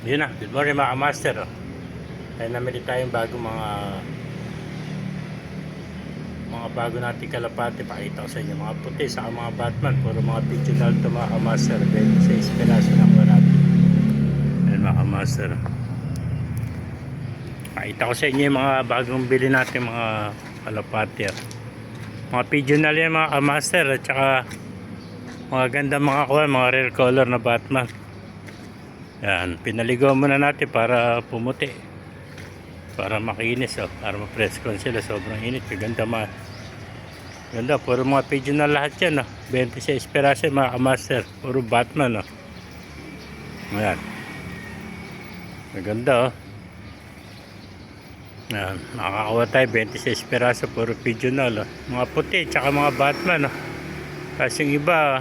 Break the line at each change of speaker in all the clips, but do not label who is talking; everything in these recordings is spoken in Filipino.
Yun na, good morning mga master. Ay namili tayong bago mga bago nating kalapate. Pakita ko sa inyo mga puti saka mga Batman. Puro mga pigeonal to mga master. 26 piraso na ko natin. Ayan mga master. Pakita ko sa inyo yung mga bagong bili natin mga kalapate. Mga pigeonal yan mga master. At saka mga ganda mga kuha, mga rare color na Batman. Yan, pinaligaw muna natin para pumuti. Para makinis, para ma-presko sila. Sobrang init, kaganda ganda, puro mga pigeon na lahat yan, 26 peraso mga master. Puro Batman, Ayan. Maganda, Ayan, nakakakuha tayo 26 peraso, puro pigeon na, mga puti, tsaka mga Batman, Kasi yung iba,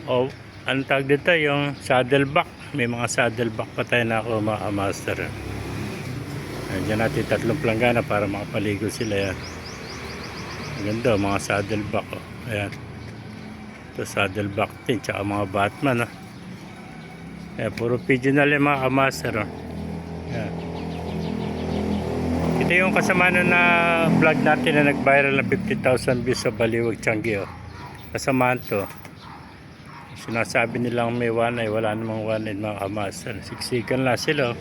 ano tawag dito, yung saddleback. May mga saddleback pa tayo na ako mga master. Diyan natin 3 planggana para makapaligo sila yan. Maganda mga saddleback. Ayan. Ito saddleback din. Tsaka mga Batman. Ayan, puro pigeonal yung mga master. Ayan. Ito yung kasama na vlog natin na nag-viral ng 50,000 views sa Baliwag, Tiangge. Kasamaan to. Sinasabi nilang may one-eye, wala namang one-eye mga master. Siksikan lang sila.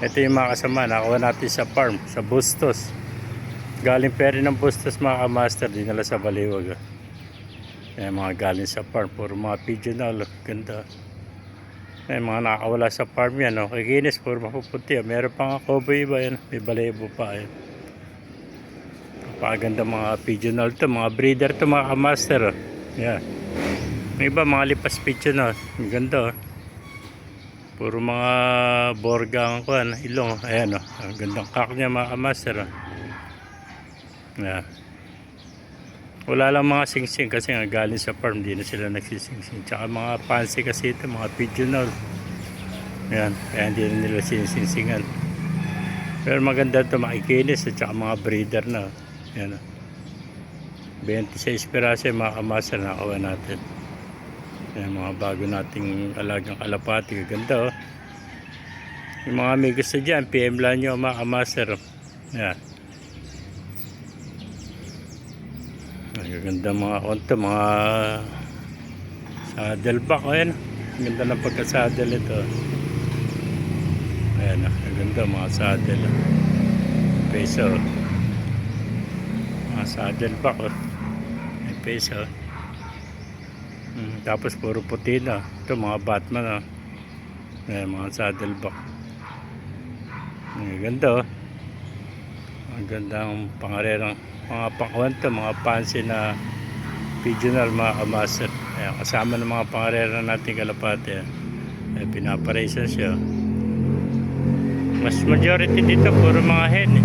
Ito yung mga kasama, nakuha natin sa farm, sa Bustos. Galing pa rin ng Bustos mga master, dinala sa Baliwag. Ayan, mga galing sa farm, puro mga pigeonal, ganda. Ayan, mga nakawala sa farm yan, kikinis, puro mapuputi. Meron pa nga cowboy iba yan, may balahibo pa. Napakaganda mga pigeonal to, mga breeder to mga master. Ayan. May iba mga lipas pigeon, ang ganda, puro mga borgang ilong. Ayan, ang gandang kak niya mga master. Ayan. Wala lang mga singsing kasi nga galing sa farm, di na sila nagsisingsing. Tsaka mga fancy kasi ito, mga pigeonal. Ayan, kaya hindi na nila sinisingsingan. Pero maganda ito, makikinis at tsaka mga breeder na. Ayan, 26 piraso yung mga master na nakawa natin. Ayan, mga bago nating alagang kalapati, ganda, Yung mga may gusto dyan, PM lang nyo mga master. Ayan. Ganda mga konto, mga saddleback. Ayan, ganda ng pagka-saddle ito. Ayan, ganda mga saddle. Peso. Mga saddleback, may peso. Tapos puro puti na. Ito mga Batman, Ayan, mga saddleback. Ang ganda, Ang ganda ang pangarerang mga pangwanto, mga fancy na pigeonal mga master. Ayan, kasama ng mga pangarera natin kalapate. Ayan, pinaparaisan siya. Mas majority dito puro mga hen.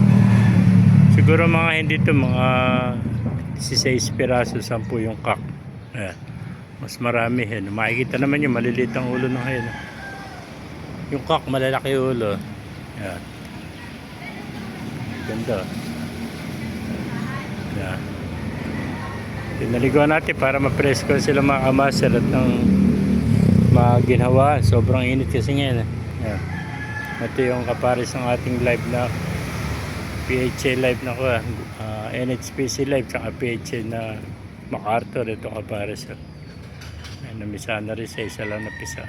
Siguro mga hen dito mga 16 piraso, 10 yung kak. Ayan. Mas marami hen. Makikita naman yung maliliit ang ulo ng hen. Yung kak malalaki ulo. Ayan. Ganda. Ayan. Pinaligaw natin para ma-presko sila mga master at ng maginhawa. Sobrang init kasi ngayon. Ayan. Ito yung kapares ng ating live na PHA live na ko. NHPC live tsaka PHA na MacArthur. Ito kapares. Namisa na rin sa isa lang na pisa.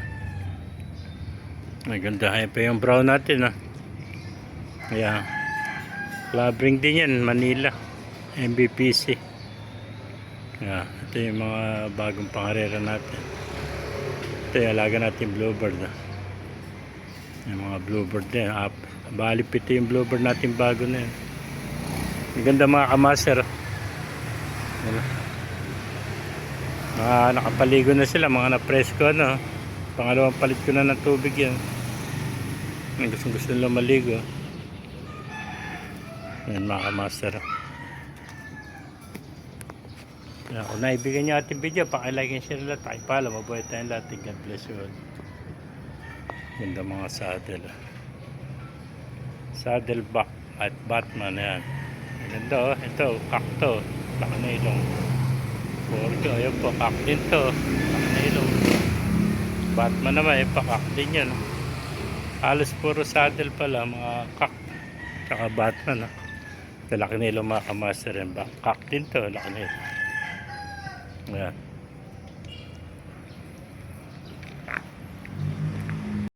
Ay ganda. Ayan pa yung brown natin. Ayan. Labring din yan. Manila. MBPC. Ayan. Ito yung mga bagong pangarera natin. Ito yung alaga natin bluebird. Yung mga bluebird din. Bali pito yung bluebird natin bago na yan. Ang ganda mga kamaster. Nakapaligo na sila, mga na-presko pangalawang palit ko na ng tubig yan. Gusto nila maligo. Yan mga master. Kung naibigyan nyo ating video, pakilike and share lahat, pakipala, mabuhay tayong lahat. God bless you all. Ganda mga saddleback at Batman. Yan ganda, ito kakto, laki na ilong. Porto, ayun po, kak din to. Pakak na ilong. Batman naman, pakak din yan. Halos puro saddle pala, mga kak. Tsaka Batman, ah. Laki nila mga kamaster yan. Kak din to, laki nila. Ayan.